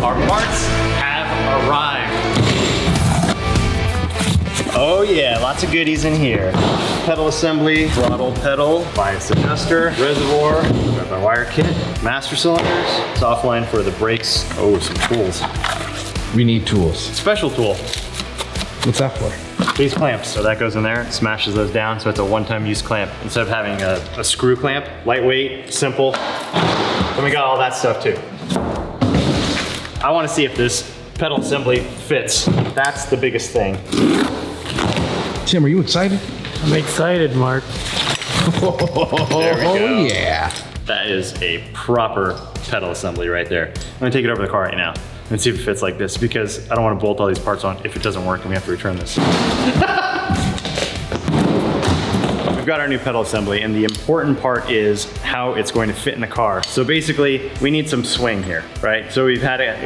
Our parts have arrived. Oh yeah, lots of goodies in here. Pedal assembly, throttle pedal, bias adjuster, reservoir, got my wire kit, master cylinders, soft line for the brakes. Oh, some tools. We need tools. Special tool. What's that for? These clamps, so that goes in there, smashes those down, so it's a one-time use clamp. Instead of having a screw clamp, lightweight, simple. Then we got all that stuff too. I wanna see if this pedal assembly fits. That's the biggest thing. Tim, are you excited? I'm excited, Mark. There we go. Oh yeah. That is a proper pedal assembly right there. I'm gonna take it over the car right now and see if it fits like this, because I don't wanna bolt all these parts on if it doesn't work and we have to return this. We've got our new pedal assembly, and the important part is how it's going to fit in the car. So basically, we need some swing here, right? So we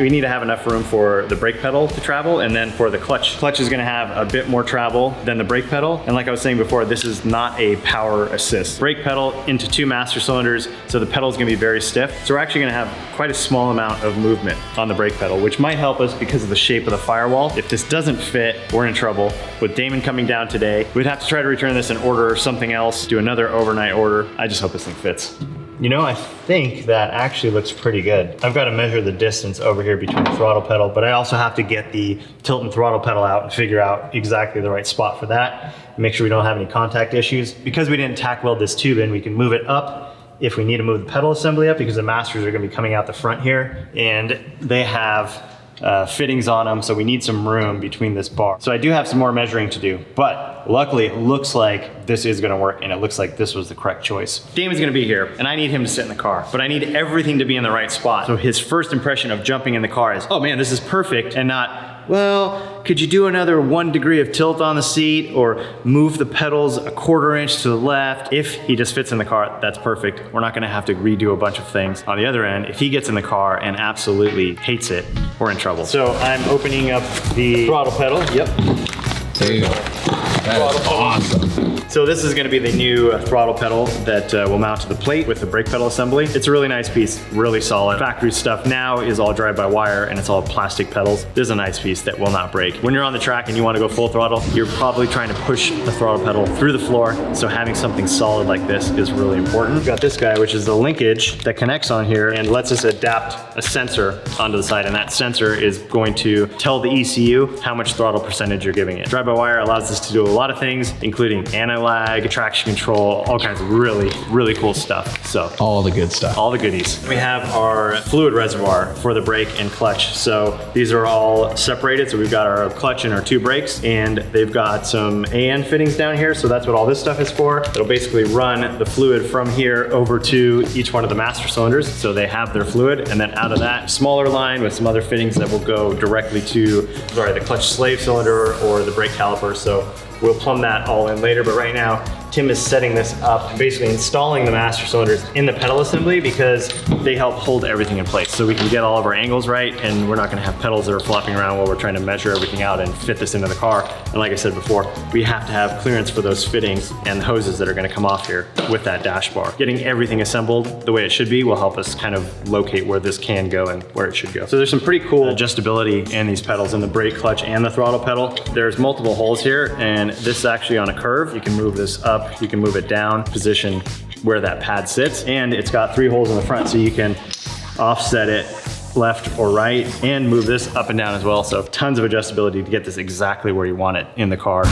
need to have enough room for the brake pedal to travel, and then for the clutch. Clutch is gonna have a bit more travel than the brake pedal. And like I was saying before, this is not a power assist. Brake pedal into 2 master cylinders, so the pedal is gonna be very stiff. So we're actually gonna have quite a small amount of movement on the brake pedal, which might help us because of the shape of the firewall. If this doesn't fit, we're in trouble. With Damon coming down today, we'd have to try to return this and order something else, do another overnight order. I just hope this thing fits. You know, I think that actually looks pretty good. I've got to measure the distance over here between the throttle pedal, but I also have to get the tilt and throttle pedal out and figure out exactly the right spot for that. Make sure we don't have any contact issues. Because we didn't tack weld this tube in, we can move it up if we need to move the pedal assembly up, because the masters are going to be coming out the front here, and they have fittings on them, so we need some room between this bar. So I do have some more measuring to do, but luckily it looks like this is gonna work, and it looks like this was the correct choice. Damon's gonna be here, and I need him to sit in the car, but I need everything to be in the right spot. So his first impression of jumping in the car is, oh man, this is perfect, and not, well, could you do another 1 degree of tilt on the seat or move the pedals a 1/4 inch to the left? If he just fits in the car, that's perfect. We're not gonna have to redo a bunch of things. On the other end, if he gets in the car and absolutely hates it, we're in trouble. So I'm opening up the throttle pedal. Yep. There you go. That is awesome. So this is gonna be the new throttle pedal that will mount to the plate with the brake pedal assembly. It's a really nice piece, really solid. Factory stuff now is all drive-by-wire and it's all plastic pedals. This is a nice piece that will not break. When you're on the track and you wanna go full throttle, you're probably trying to push the throttle pedal through the floor. So having something solid like this is really important. We've got this guy, which is the linkage that connects on here and lets us adapt a sensor onto the side. And that sensor is going to tell the ECU how much throttle percentage you're giving it. Drive-by-wire allows us to do a lot of things, including anti-lag, traction control, all kinds of really, really cool stuff. So All the good stuff. all the goodies. We have our fluid reservoir for the brake and clutch. So these are all separated. So we've got our clutch and our 2 brakes, and they've got some AN fittings down here. So that's what all this stuff is for. It'll basically run the fluid from here over to each one of the master cylinders. So they have their fluid, and then out of that smaller line with some other fittings that will go directly to, the clutch slave cylinder or the brake caliper. So we'll plumb that all in later, but right now, Tim is setting this up, basically installing the master cylinders in the pedal assembly because they help hold everything in place. So we can get all of our angles right, and we're not gonna have pedals that are flopping around while we're trying to measure everything out and fit this into the car. And like I said before, we have to have clearance for those fittings and hoses that are gonna come off here with that dash bar. Getting everything assembled the way it should be will help us kind of locate where this can go and where it should go. So there's some pretty cool adjustability in these pedals, in the brake, clutch, and the throttle pedal. There's multiple holes here, and this is actually on a curve. You can move this up, you can move it down, position where that pad sits, and it's got 3 holes in the front, so you can offset it left or right and move this up and down as well. So tons of adjustability to get this exactly where you want it in the car.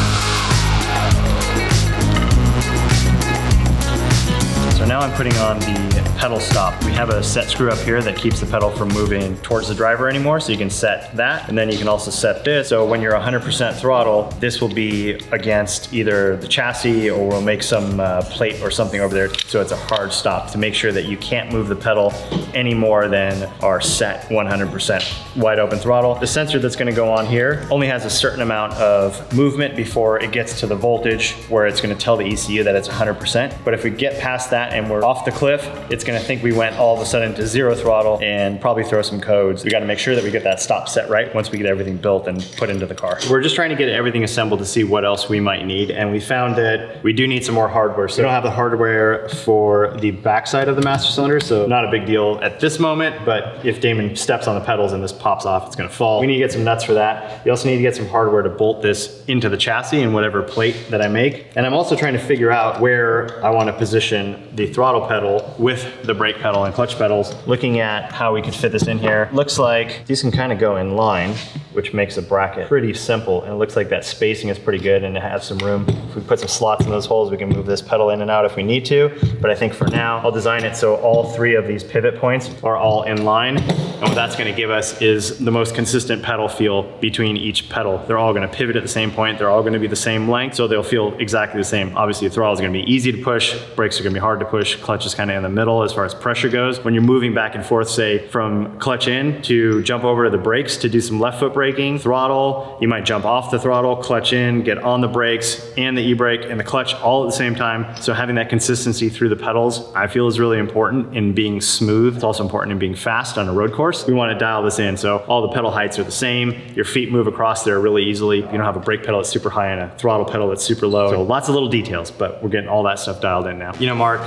So now I'm putting on the pedal stop. We have a set screw up here that keeps the pedal from moving towards the driver anymore, so you can set that, and then you can also set this. So when you're 100% throttle, this will be against either the chassis, or we'll make some plate or something over there, so it's a hard stop to make sure that you can't move the pedal any more than our set 100% wide open throttle. The sensor that's gonna go on here only has a certain amount of movement before it gets to the voltage where it's gonna tell the ECU that it's 100%. But if we get past that and we're off the cliff, it's gonna gonna think we went all of a sudden to 0 throttle and probably throw some codes. We gotta make sure that we get that stop set right once we get everything built and put into the car. We're just trying to get everything assembled to see what else we might need, and we found that we do need some more hardware. So we don't have the hardware for the backside of the master cylinder, so not a big deal at this moment, but if Damon steps on the pedals and this pops off, it's gonna fall. We need to get some nuts for that. We also need to get some hardware to bolt this into the chassis and whatever plate that I make. And I'm also trying to figure out where I want to position the throttle pedal with the brake pedal and clutch pedals. Looking at how we could fit this in here, looks like these can kind of go in line, which makes the bracket pretty simple. And it looks like that spacing is pretty good and it has some room. If we put some slots in those holes, we can move this pedal in and out if we need to. But I think for now, I'll design it so all 3 of these pivot points are all in line. And what that's going to give us is the most consistent pedal feel between each pedal. They're all going to pivot at the same point. They're all going to be the same length, so they'll feel exactly the same. Obviously, the throttle is going to be easy to push. Brakes are going to be hard to push. Clutch is kind of in the middle as far as pressure goes. When you're moving back and forth, say from clutch in to jump over to the brakes to do some left foot braking, throttle, you might jump off the throttle, clutch in, get on the brakes and the e-brake and the clutch all at the same time. So having that consistency through the pedals, I feel is really important in being smooth. It's also important in being fast on a road course. We want to dial this in so all the pedal heights are the same. Your feet move across there really easily. You don't have a brake pedal that's super high and a throttle pedal that's super low. So lots of little details, but we're getting all that stuff dialed in now. You know, Mark,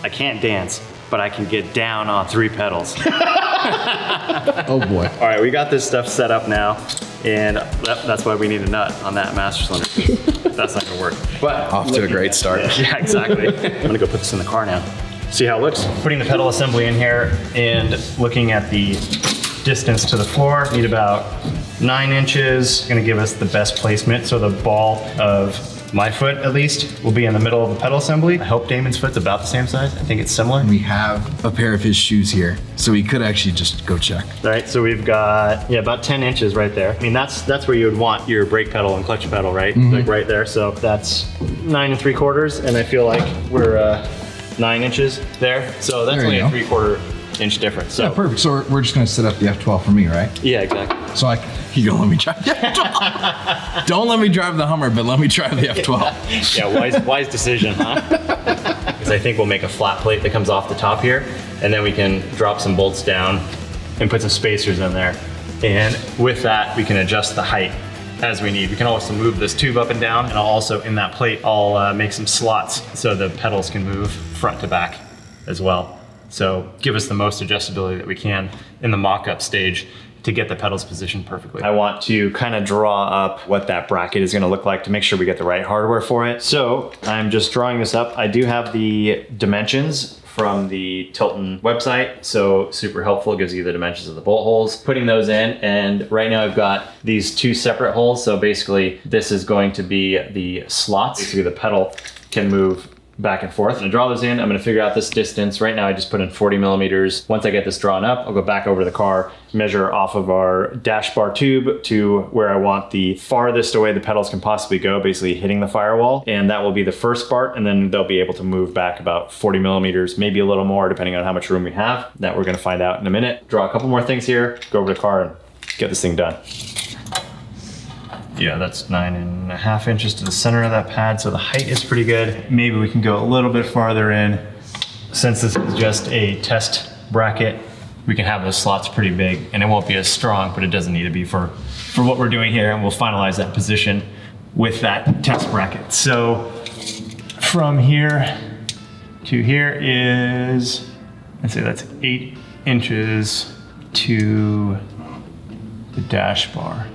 I can't dance, but I can get down on 3 pedals. Oh boy. All right, we got this stuff set up now, and that's why we need a nut on that master cylinder. That's not gonna work. But Off to a great start. Yeah, exactly. I'm gonna go put this in the car now. See how it looks. Putting the pedal assembly in here and looking at the distance to the floor, need about 9 inches. Gonna give us the best placement, so the ball of my foot, at least, will be in the middle of the pedal assembly. I hope Damon's foot's about the same size. I think it's similar. We have a pair of his shoes here, so we could actually just go check. All right, so we've got, yeah, about 10 inches right there. I mean, that's where you would want your brake pedal and clutch pedal, right? Like right there. So that's 9 3/4, and I feel like we're 9 inches there. So that's There only you a go. 3/4 inch difference. So Yeah, perfect. So we're just gonna set up the F12 for me, right? yeah, exactly. So you don't let me drive the F12. Don't let me drive the Hummer, but let me drive the F12. Yeah, wise decision, huh? Because I think we'll make a flat plate that comes off the top here, and then we can drop some bolts down and put some spacers in there. And with that, we can adjust the height as we need. We can also move this tube up and down, and I'll also, in that plate, I'll make some slots so the pedals can move front to back as well. So give us the most adjustability that we can in the mock-up stage to get the pedals positioned perfectly. I want to kind of draw up what that bracket is gonna look like to make sure we get the right hardware for it. So I'm just drawing this up. I do have the dimensions from the Tilton website, so super helpful. It gives you the dimensions of the bolt holes. Putting those in, and right now I've got these 2 separate holes, so basically this is going to be the slots. Basically the pedal can move back and forth. I'm gonna draw those in. I'm gonna figure out this distance. Right now I just put in 40 millimeters. Once I get this drawn up, I'll go back over to the car, measure off of our dash bar tube to where I want the farthest away the pedals can possibly go, basically hitting the firewall. And that will be the first part, and then they'll be able to move back about 40 millimeters, maybe a little more, depending on how much room we have. That we're gonna find out in a minute. Draw a couple more things here, go over to the car and get this thing done. Yeah, that's 9.5 inches to the center of that pad, so the height is pretty good. Maybe we can go a little bit farther in. Since this is just a test bracket, we can have those slots pretty big, and it won't be as strong, but it doesn't need to be for what we're doing here, and we'll finalize that position with that test bracket. So from here to here is, I'd say that's 8 inches to the dash bar.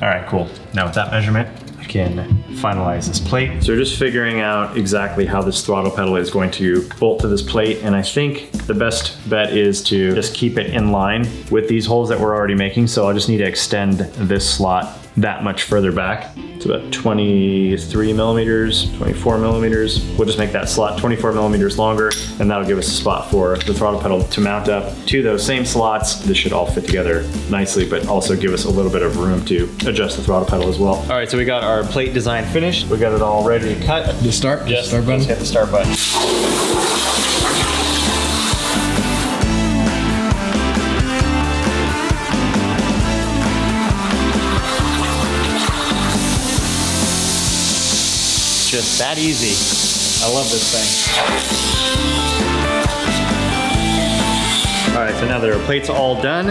All right, cool. Now with that measurement, I can finalize this plate. So we're just figuring out exactly how this throttle pedal is going to bolt to this plate. And I think the best bet is to just keep it in line with these holes that we're already making. So I'll just need to extend this slot that much further back. It's about 23 millimeters, 24 millimeters. We'll just make that slot 24 millimeters longer, and that'll give us a spot for the throttle pedal to mount up to those same slots. This should all fit together nicely, but also give us a little bit of room to adjust the throttle pedal as well. All right, so we got our plate design finished. We got it all ready to cut. Just start? Yes, Start button? let's hit the start button. Just that easy. I love this thing. All right, so now that our plate's all done,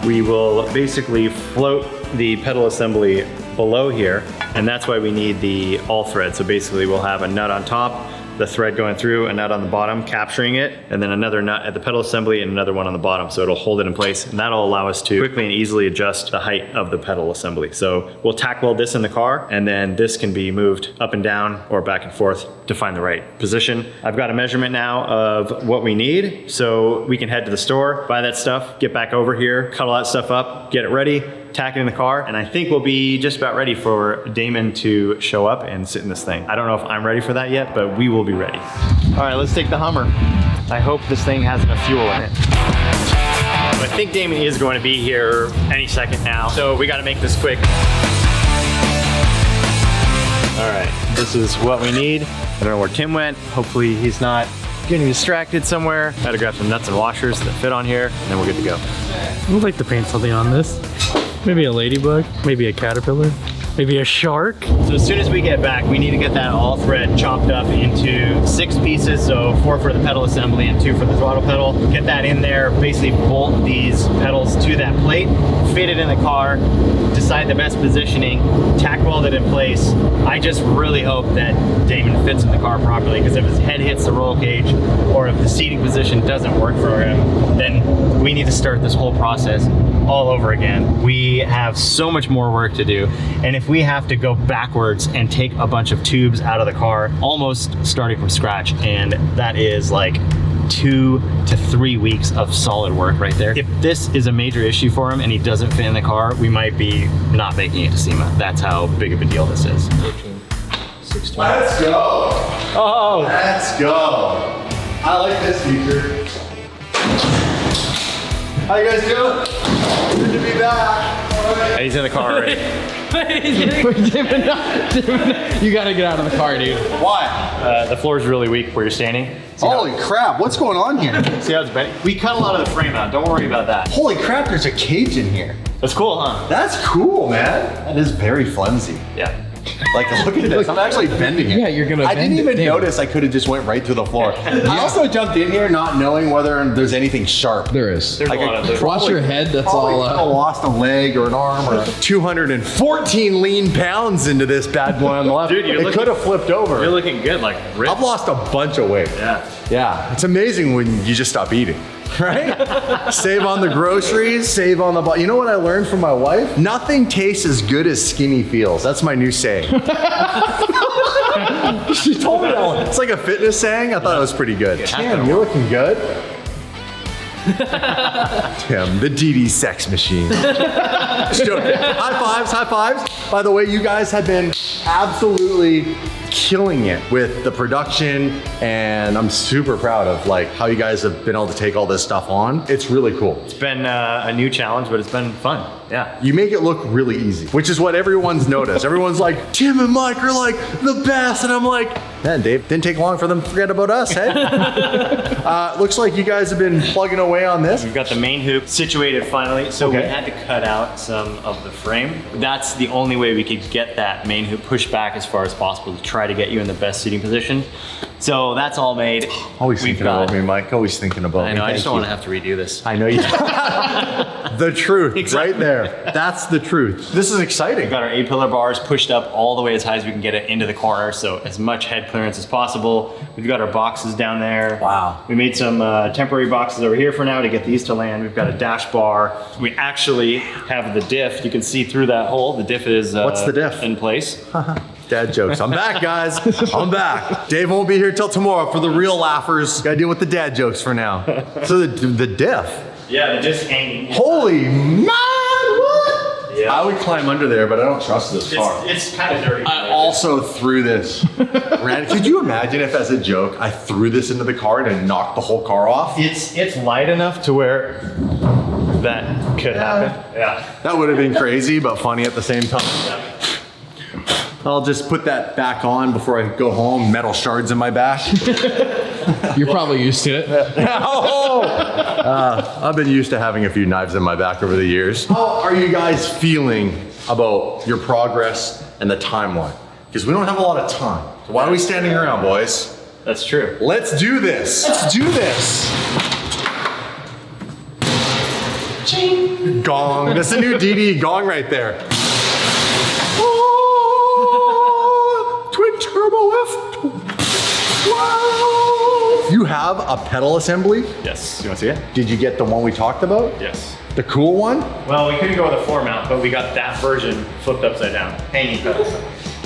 we will basically float the pedal assembly below here, and that's why we need the all thread. So basically we'll have a nut on top, the thread going through, a nut on the bottom capturing it, and then another nut at the pedal assembly and another one on the bottom, so it'll hold it in place, and that'll allow us to quickly and easily adjust the height of the pedal assembly. So we'll tack weld this in the car, and then this can be moved up and down or back and forth to find the right position. I've got a measurement now of what we need, so we can head to the store, buy that stuff, get back over here, cut all that stuff up, get it ready, tack it in the car, and I think we'll be just about ready for Damon to show up and sit in this thing. I don't know if I'm ready for that yet, but we will be ready. All right, let's take the Hummer. I hope this thing has enough fuel in it. I think Damon is going to be here any second now, so we gotta make this quick. All right, this is what we need. I don't know where Tim went. Hopefully he's not getting distracted somewhere. Gotta grab some nuts and washers that fit on here, and then we're good to go. I would like to paint something on this. Maybe a ladybug, maybe a caterpillar, maybe a shark. So as soon as we get back, we need to get that all thread chopped up into 6 pieces, so 4 for the pedal assembly and 2 for the throttle pedal. Get that in there, basically bolt these pedals to that plate, fit it in the car, decide the best positioning, tack weld it in place. I just really hope that Damon fits in the car properly, because if his head hits the roll cage or if the seating position doesn't work for him, then we need to start this whole process all over again. We have so much more work to do, and if we have to go backwards and take a bunch of tubes out of the car, almost starting from scratch, and that is like 2 to 3 weeks of solid work right there. If this is a major issue for him and he doesn't fit in the car, we might be not making it to SEMA. That's how big of a deal this is. 13, 16. Let's go! Oh! Let's go! I like this feature. How you guys doing? Good to be back. All right. He's in the car already. Damon, you gotta get out of the car, dude. Why? The floor is really weak where you're standing. Holy crap, what's going on here? See how it's bending? We cut a lot of the frame out, don't worry about that. Holy crap, there's a cage in here. That's cool, huh? That's cool, man. That is very flimsy. Yeah. Like, look at this. I'm actually bending it. Yeah, you're gonna I bend didn't it, even Damon. notice I could have just went right through the floor. I also jumped in here not knowing whether there's anything sharp. There is. There's a lot of those. Watch your head, that's all. Probably lost a leg or an arm or 214 lean pounds into this bad boy on the left. Dude, it could have flipped over. You're looking good, like ripped. I've lost a bunch of weight. Yeah. Yeah, it's amazing when you just stop eating, right? Save on the groceries, save on the, you know what I learned from my wife? Nothing tastes as good as skinny feels. That's my new saying. She told me that one. It's like a fitness saying. I thought it was pretty good. Tim, you're looking good. Tim, the DD sex machine. Just joking. High fives, high fives. By the way, you guys have been absolutely killing it with the production, and I'm super proud of like how you guys have been able to take all this stuff on. It's really cool. It's been a new challenge, but it's been fun. Yeah. You make it look really easy, which is what everyone's noticed. Everyone's like, Tim and Mike are like the best, and I'm like, man, Dave, didn't take long for them to forget about us, hey? Looks like you guys have been plugging away on this. We've got the main hoop situated finally, so we Okay. had to cut out some of the frame. That's the only way we could get that main hoop pushed back as far as possible to try to get you in the best seating position. So that's all made. Always We've thinking got- about me, Mike. Always thinking about me. I know, I just don't Thank want to have to redo this. I know you. The truth, Exactly. right there. That's the truth. This is exciting. We've got our A-pillar bars pushed up all the way as high as we can get it into the corner, so as much head clearance as possible. We've got our boxes down there. Wow. We made some temporary boxes over here for now to get these to land. We've got a dash bar. We actually have the diff. You can see through that hole. The diff is What's the diff? in place. Dad jokes. I'm back, guys. I'm back. Dave won't be here till tomorrow for the real laughers. Gotta deal with the dad jokes for now. So the diff. Yeah, the diff's hanging. Holy man, what? Yeah. I would climb under there, but I don't trust this car. It's kind of dirty. I also threw this. Could you imagine if, as a joke, I threw this into the car and it knocked the whole car off? It's light enough to where that could happen. Yeah. That would have been crazy, but funny at the same time. I'll just put that back on before I go home. Metal shards in my back. You're probably used to it. I've been used to having a few knives in my back over the years. How are you guys feeling about your progress and the timeline? Because we don't have a lot of time. So why are we standing around, boys? That's true. Let's do this. Let's do this. Gong. That's a new DD gong right there. Oh, twin turbo F. Wow. You have a pedal assembly? Yes. You want to see it? Did you get the one we talked about? Yes. The cool one? Well, we couldn't go with a floor mount, but we got that version flipped upside down. Hanging pedals.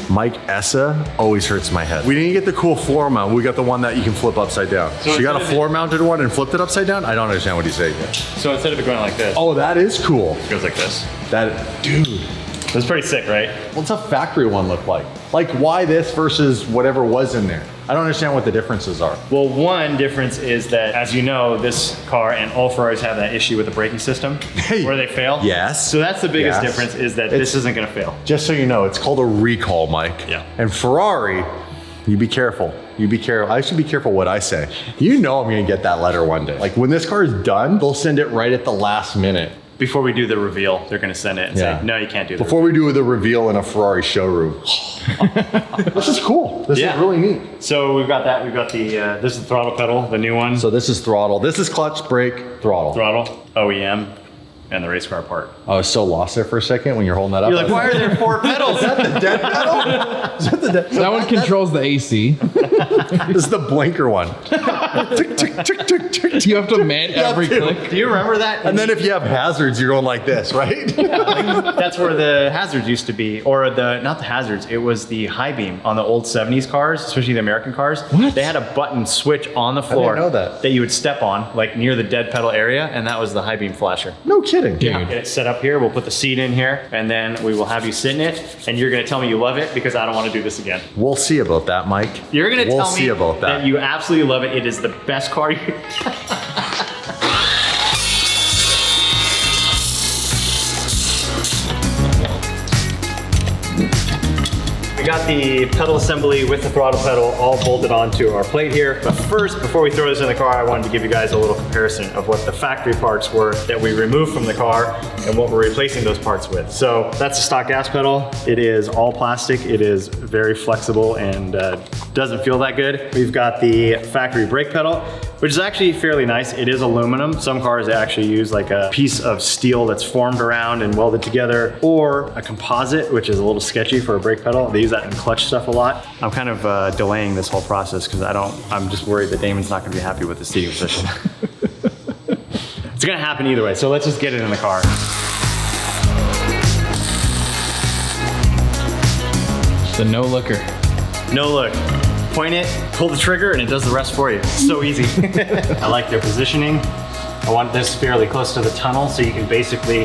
Mike Essa always hurts my head. We didn't get the cool floor mount. We got the one that you can flip upside down. So you got a floor mounted one and flipped it upside down? I don't understand what he's saying. So instead of it going like this, Oh, that is cool. it goes like this. Dude. That's pretty sick, right? What's a factory one look like? Like why this versus whatever was in there? I don't understand what the differences are. Well, one difference is that, as you know, this car and all Ferraris have that issue with the braking system where they fail. Yes. So that's the biggest Yes. difference is that this isn't gonna fail. Just so you know, it's called a recall, Mike. Yeah. And Ferrari, you be careful. You be careful. I should be careful what I say. You know I'm gonna get that letter one day. Like when this car is done, they'll send it right at the last minute. Before we do the reveal, they're gonna send it and say, no, you can't do that. Before we do the reveal in a Ferrari showroom. This is cool. This is really neat. So we've got that. We've got the, this is the throttle pedal, the new one. So this is throttle. This is clutch, brake, throttle. Throttle, OEM, and the race car part. I was so lost there for a second when you're holding that up. You're like, why are there 4 pedals? Is that the dead pedal? Is that the dead? That one controls the AC. This is the blinker one. Tick, tick, tick, tick, tick. You have to man every click. Do you remember that? And then if you have hazards, you're going like this, right? That's where the hazards used to be, or not the hazards, it was the high beam on the old 70s cars, especially the American cars. What? They had a button switch on the floor know that. you would step on, like near the dead pedal area, and that was the high beam flasher. No kidding. Dude. Get it set up here, we'll put the seat in here, and then we will have you sit in it, and you're gonna tell me you love it because I don't wanna do this again. We'll see about that, Mike. You're gonna We'll tell see me about that. you absolutely love it. It is the best car you We got the pedal assembly with the throttle pedal all bolted onto our plate here. But first, before we throw this in the car, I wanted to give you guys a little comparison of what the factory parts were that we removed from the car and what we're replacing those parts with. So that's the stock gas pedal. It is all plastic. It is very flexible and doesn't feel that good. We've got the factory brake pedal, which is actually fairly nice. It is aluminum. Some cars actually use like a piece of steel that's formed around and welded together, or a composite, which is a little sketchy for a brake pedal. They use that in clutch stuff a lot. I'm kind of delaying this whole process because I'm just worried that Damon's not gonna be happy with the seating position. It's gonna happen either way, so let's just get it in the car. The no looker. No look. Point it, pull the trigger, and it does the rest for you. It's so easy. I like their positioning. I want this fairly close to the tunnel so you can basically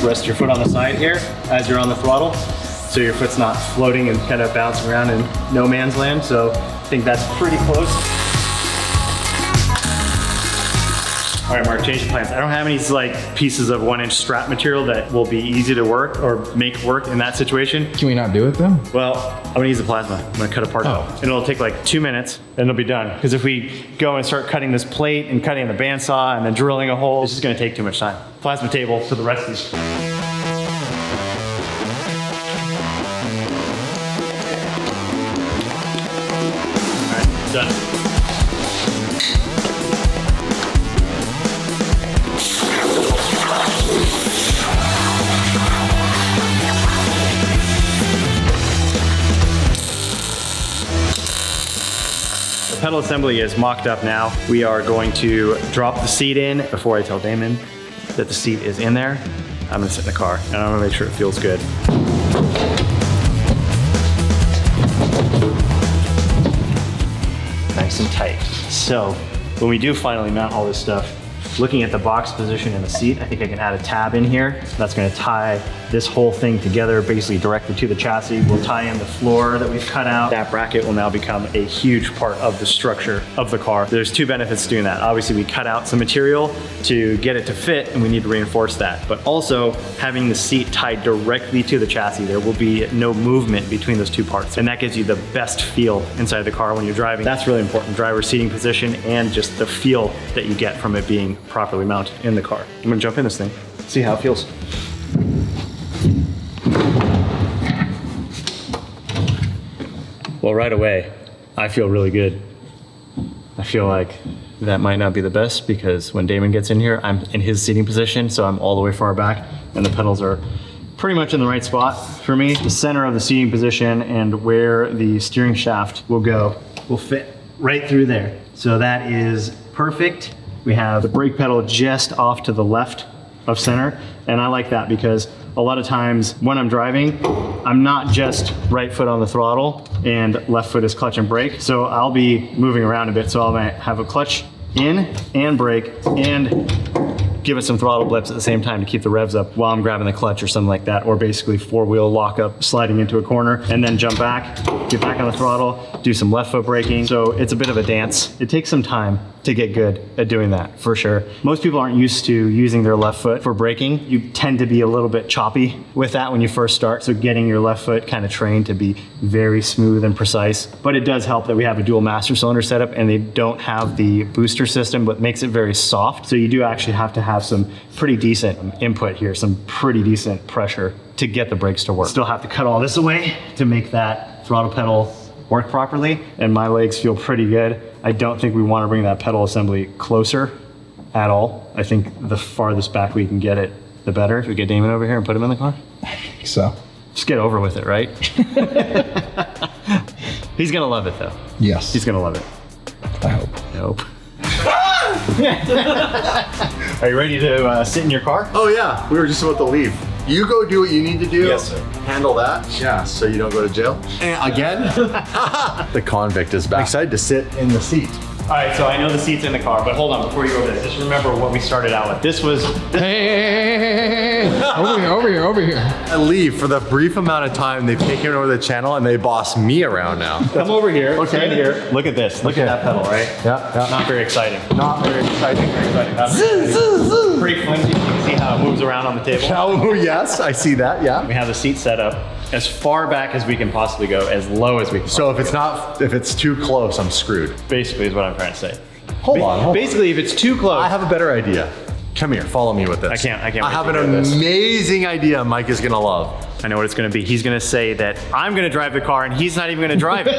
rest your foot on the side here as you're on the throttle. So your foot's not floating and kind of bouncing around in no man's land. So I think that's pretty close. All right, Mark, change the plans. I don't have any like pieces of 1-inch strap material that will be easy to work or make work in that situation. Can we not do it then? Well, I'm gonna use the plasma. I'm gonna cut a part out. And it'll take like 2 minutes and it'll be done. Because if we go and start cutting this plate and cutting the bandsaw and then drilling a hole, it's just gonna take too much time. Plasma table for the rescue. All right, done. The pedal assembly is mocked up now. We are going to drop the seat in before I tell Damon that the seat is in there. I'm gonna sit in the car and I'm gonna make sure it feels good. Nice and tight. So when we do finally mount all this stuff, looking at the box position in the seat, I think I can add a tab in here. That's gonna tie this whole thing together, basically directly to the chassis. We'll tie in the floor that we've cut out. That bracket will now become a huge part of the structure of the car. There's 2 benefits to doing that. Obviously, we cut out some material to get it to fit, and we need to reinforce that. But also, having the seat tied directly to the chassis, there will be no movement between those 2 parts. And that gives you the best feel inside the car when you're driving. That's really important, driver seating position and just the feel that you get from it being properly mounted in the car. I'm gonna jump in this thing, see how it feels. Well, right away, I feel really good. I feel like that might not be the best because when Damon gets in here, I'm in his seating position, so I'm all the way far back and the pedals are pretty much in the right spot for me. The center of the seating position and where the steering shaft will go will fit right through there. So that is perfect. We have the brake pedal just off to the left of center, and I like that because a lot of times when I'm driving, I'm not just right foot on the throttle and left foot is clutch and brake. So I'll be moving around a bit. So I might have a clutch in and brake and give it some throttle blips at the same time to keep the revs up while I'm grabbing the clutch or something like that, or basically four-wheel lock up, sliding into a corner, and then jump back, get back on the throttle, do some left foot braking. So it's a bit of a dance. It takes some time to get good at doing that, for sure. Most people aren't used to using their left foot for braking. You tend to be a little bit choppy with that when you first start, so getting your left foot kind of trained to be very smooth and precise. But it does help that we have a dual master cylinder setup and they don't have the booster system, but makes it very soft. So you do actually have to have some pretty decent input here, some pretty decent pressure to get the brakes to work. Still have to cut all this away to make that throttle pedal work properly, and my legs feel pretty good. I don't think we want to bring that pedal assembly closer at all. I think the farthest back we can get it, the better. Should we get Damon over here and put him in the car? So, Just get over with it, right? He's gonna love it though. yes. He's gonna love it. I hope. I hope. Are you ready to sit in your car? Oh yeah, we were just about to leave. You go do what you need to do. Yes, sir. Handle that. Yeah, so you don't go to jail. And again, the convict is back. Excited to sit in the seat. All right, so I know the seat's in the car, but hold on, before you go over this, just remember what we started out with. This was... Hey, over here. I leave for the brief amount of time they've taken over the channel and they boss me around now. Come over here, Okay. stand here. Look at this, look at that pedal, right? Yeah. Not very exciting. Not very exciting. Very exciting. Not very exciting. Pretty flimsy, you can see how it moves around on the table. Oh yes, I see that, yeah. We have the seat set up as far back as we can possibly go, as low as we can. So if it's too close, I'm screwed. Basically is what I'm trying to say. Hold on. Basically, if it's too close. I have a better idea. Come here, follow me with this. I can't I wait have to an hear this. amazing idea Mike is gonna love. I know what it's gonna be. He's gonna say that I'm gonna drive the car and he's not even gonna drive it.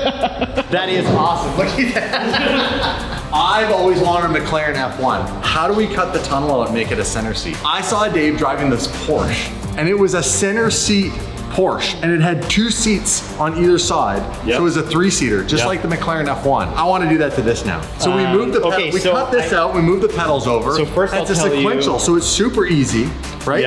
That is awesome. Look at that. I've always wanted a McLaren F1. How do we cut the tunnel and make it a center seat? I saw Dave driving this Porsche, and it was a center seat Porsche, and it had 2 seats on either side. Yep. So it was a 3-seater, just Yep. like the McLaren F1. I want to do that to this now. So we moved the okay, we so cut this out, we moved the pedals over. So first it's I'll a tell you- sequential, so it's super easy, right?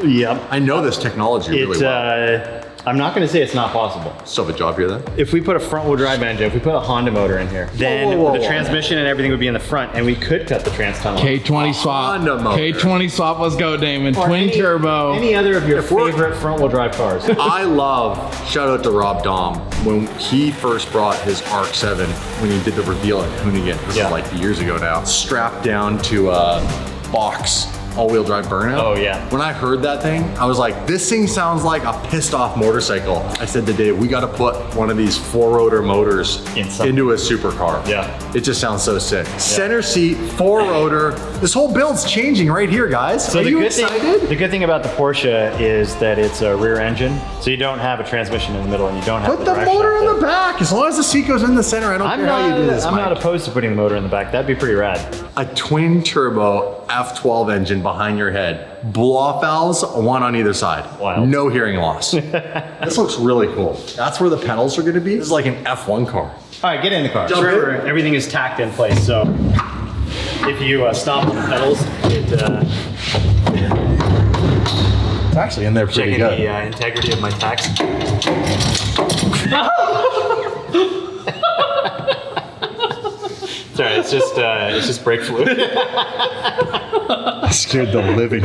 Yep. I know this technology really well. I'm not gonna say it's not possible. Still have a job here then? If we put a front wheel drive engine, if we put a Honda motor in here, then whoa, the whoa. transmission and everything would be in the front and we could cut the trans tunnel. K20 swap. Honda motor. K20 swap. Let's go, Damon. Or Twin any- turbo. Any other of your we're- favorite front wheel drive cars. I love, shout out to Rob Dom, when he first brought his Arc 7, when he did the reveal at Hoonigan, this Yeah. is like years ago now, strapped down to a box all-wheel drive burnout. Oh, yeah. When I heard that thing, I was like, this thing sounds like a pissed off motorcycle. I said to Dave, we gotta put one of these 4-rotor motors into a supercar. Yeah. It just sounds so sick. Center seat, 4-rotor. This whole build's changing right here, guys. So Are the you good excited? thing, the good thing about the Porsche is that it's a rear engine, so you don't have a transmission in the middle and you don't have Put the drive motor shaft in there. the back. As long as the seat goes in the center, I don't care how you do this, I'm Mike. not opposed to putting the motor in the back. That'd be pretty rad. A twin turbo F12 engine behind your head. Blow off valves, one on either side. Wild. No hearing loss. This looks really cool. That's where the pedals are gonna be. This is like an F1 car. All right, get in the car. Jump Remember, in. everything is tacked in place, so if you stop on the pedals, it It's actually in there pretty checking good. the integrity of my tacks. Sorry, it's just brake fluid. That scared the living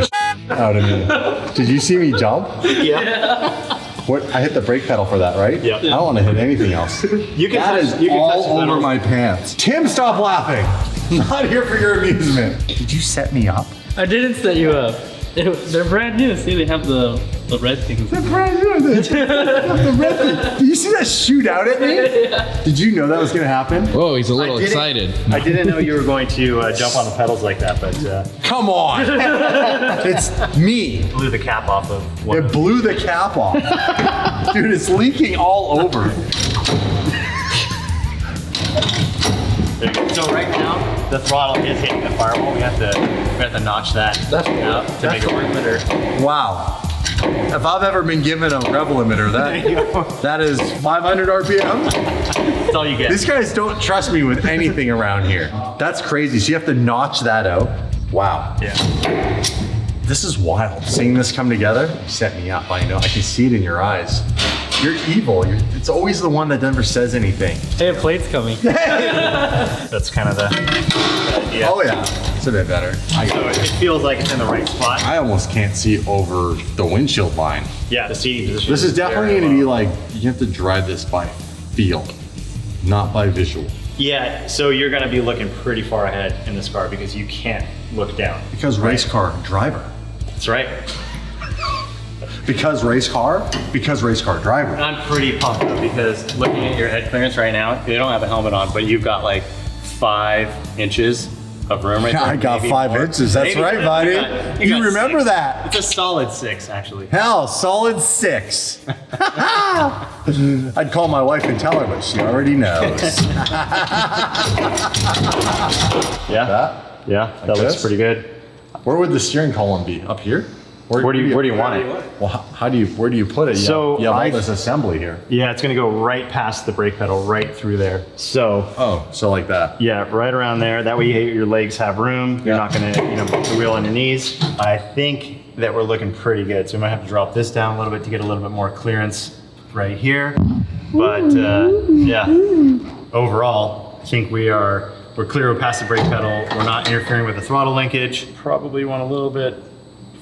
out of me. Did you see me jump? Yeah. What? I hit the brake pedal for that, right? Yeah. I don't want to hit anything else. You can That touch, is you can touch the all over pedals. my pants. Tim, stop laughing. I'm not here for your amusement. Did you set me up? I didn't set you up. They're brand new. See, they have the red things. The red thing. Did you see that shoot out at me? Did you know that was going to happen? Whoa, he's a little didn't- excited. I didn't know you were going to jump on the pedals like that, but Come on. It's me. blew the cap off of one. It blew the cap off. Dude, it's leaking all over. There you go. So right now, the throttle is hitting the firewall. We have to notch that out to make it work. Wow. If I've ever been given a rev limiter, that is 500 RPM. That's all you get. These guys don't trust me with anything around here. That's crazy. So you have to notch that out. Wow. Yeah. This is wild. Seeing this come together set me up. I know. I can see it in your eyes. You're evil. It's always the one that never says anything. Hey, a plate's coming. That's kind of the idea. Oh yeah, it's a bit better. So it feels like it's in the right spot. I almost can't see over the windshield line. Yeah, the seating position. This is definitely going to be like, you have to drive this by feel, not by visual. Yeah, so you're going to be looking pretty far ahead in this car because you can't look down. Because race car driver. That's right. Because race car driver. I'm pretty pumped up because looking at your head clearance right now, they don't have a helmet on, but you've got like 5 inches of room right there. I got maybe 5 more. inches. That's Maybe. right, buddy. You got remember 6. that. It's a solid 6, actually. Hell, solid 6. I'd call my wife and tell her, but she already knows. Yeah. Yeah, that looks this? pretty good. Where would the steering column be? Up here? Where do you want it? Well, where do you put it? So you have all this assembly here. Yeah, it's gonna go right past the brake pedal, right through there. So, so like that. yeah, right around there. That way your legs have room. You're not gonna, bump the wheel on your knees. I think that we're looking pretty good. So we might have to drop this down a little bit to get a little bit more clearance right here. But yeah, overall, I think we're clear past the brake pedal. We're not interfering with the throttle linkage. Probably want a little bit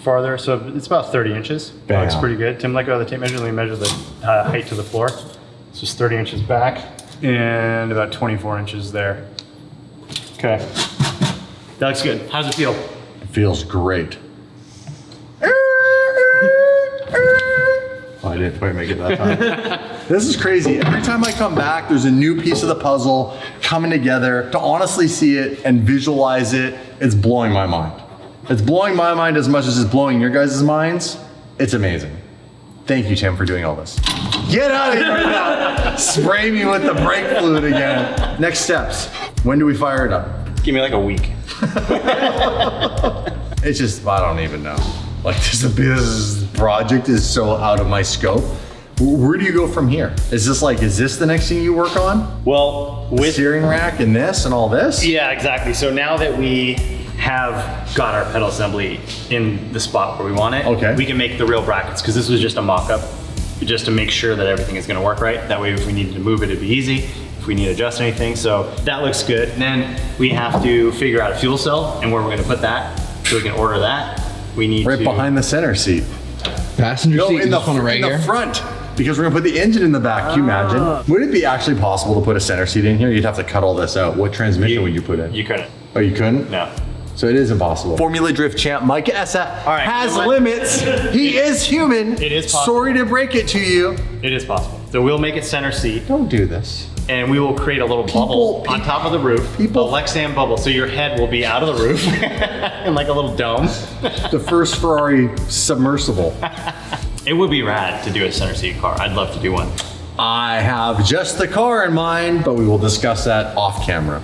farther, so it's about 30 inches. Bam. Looks pretty good. Tim, let go of the tape measure. Let me measure the height to the floor. It's just 30 inches back and about 24 inches there. Okay, that looks good. How's it feel? It feels great. Oh, I didn't quite make it that time. This is crazy. Every time I come back, there's a new piece of the puzzle coming together. To honestly see it and visualize it, it's blowing my mind. It's blowing my mind as much as it's blowing your guys' minds. It's amazing. Thank you, Tim, for doing all this. Get out of here right now. Spray me with the brake fluid again. Next steps. When do we fire it up? Give me like a week. It's just, I don't even know. Like this project is so out of my scope. Where do you go from here? Is this the next thing you work on? Well, with Steering rack and this and all this? yeah, exactly. So now that we have got our pedal assembly in the spot where we want it, okay, we can make the real brackets, because this was just a mock-up just to make sure that everything is going to work right. That way if we needed to move it, it'd be easy. If we need to adjust anything, so that looks good. And then we have to figure out a fuel cell and where we're going to put that, so we can order that. We need right to behind the center seat. Passenger No, seat, in just want it right in the here. front, because we're gonna put the engine in the back. Can you imagine? Would it be actually possible to put a center seat in here? You'd have to cut all this out. What transmission would you put in? You couldn't. Oh, you couldn't? No. So it is impossible. Formula Drift champ Mike Essa right, has you know what? limits. He is human. It is possible. Sorry to break it to you. It is possible. So we'll make it center seat, Don't do this. and we will create a little bubble on top of the roof. A Lexan bubble, so your head will be out of the roof in like a little dome. The first Ferrari submersible. It would be rad to do a center seat car. I'd love to do one. I have just the car in mind, but we will discuss that off camera.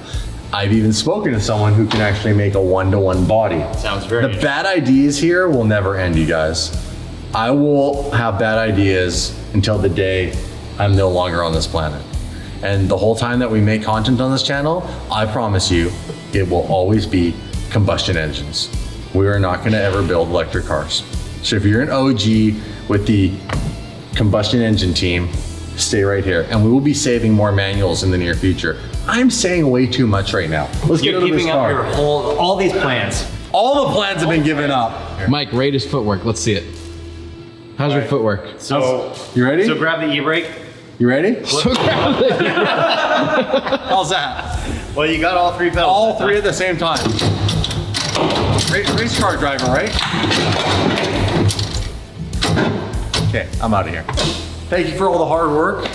I've even spoken to someone who can actually make a one-to-one body. Sounds very The bad ideas here will never end, you guys. I will have bad ideas until the day I'm no longer on this planet. And the whole time that we make content on this channel, I promise you, it will always be combustion engines. We are not gonna ever build electric cars. So if you're an OG with the combustion engine team, stay right here. And we will be saving more manuals in the near future. I'm saying way too much right now. Let's get You're into this keeping up car. your all these plans. All the plans have been given up. Mike, rate his footwork. Let's see it. How's your footwork? So You ready? So grab the e-brake. You ready? So grab it. How's that? Well, you got all 3 pedals. All 3 at the same time. Race car driver, right? Okay, I'm out of here. Thank you for all the hard work.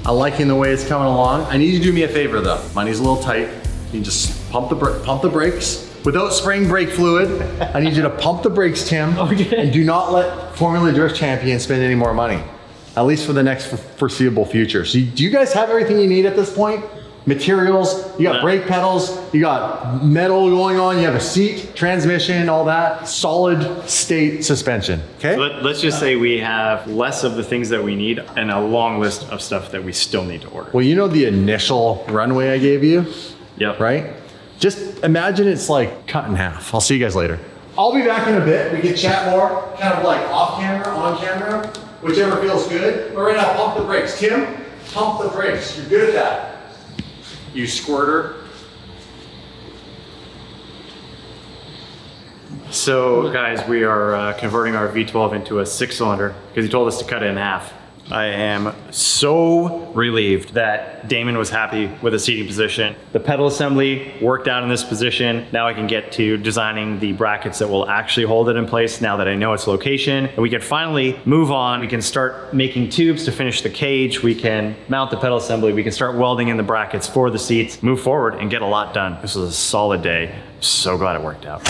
I'm liking the way it's coming along. I need you to do me a favor though. Money's a little tight. You just pump the brakes without spraying brake fluid. I need you to pump the brakes, Tim. Okay. And do not let Formula Drift Champion spend any more money. At least for the next foreseeable future. So do you guys have everything you need at this point? materials, you got brake pedals, you got metal going on, you have a seat, transmission, all that. Solid state suspension, okay? Let's just say we have less of the things that we need and a long list of stuff that we still need to order. Well, you know the initial runway I gave you, Yep. right? Just imagine it's like cut in half. I'll see you guys later. I'll be back in a bit. We can chat more, kind of like off camera, on camera, whichever feels good. But right now, pump the brakes. Tim, pump the brakes. You're good at that. You squirter. So guys, we are converting our V12 into a 6-cylinder because he told us to cut it in half. I am so relieved that Damon was happy with the seating position. The pedal assembly worked out in this position. Now I can get to designing the brackets that will actually hold it in place now that I know its location. And we can finally move on. We can start making tubes to finish the cage. We can mount the pedal assembly. We can start welding in the brackets for the seats, move forward and get a lot done. This was a solid day. So glad it worked out.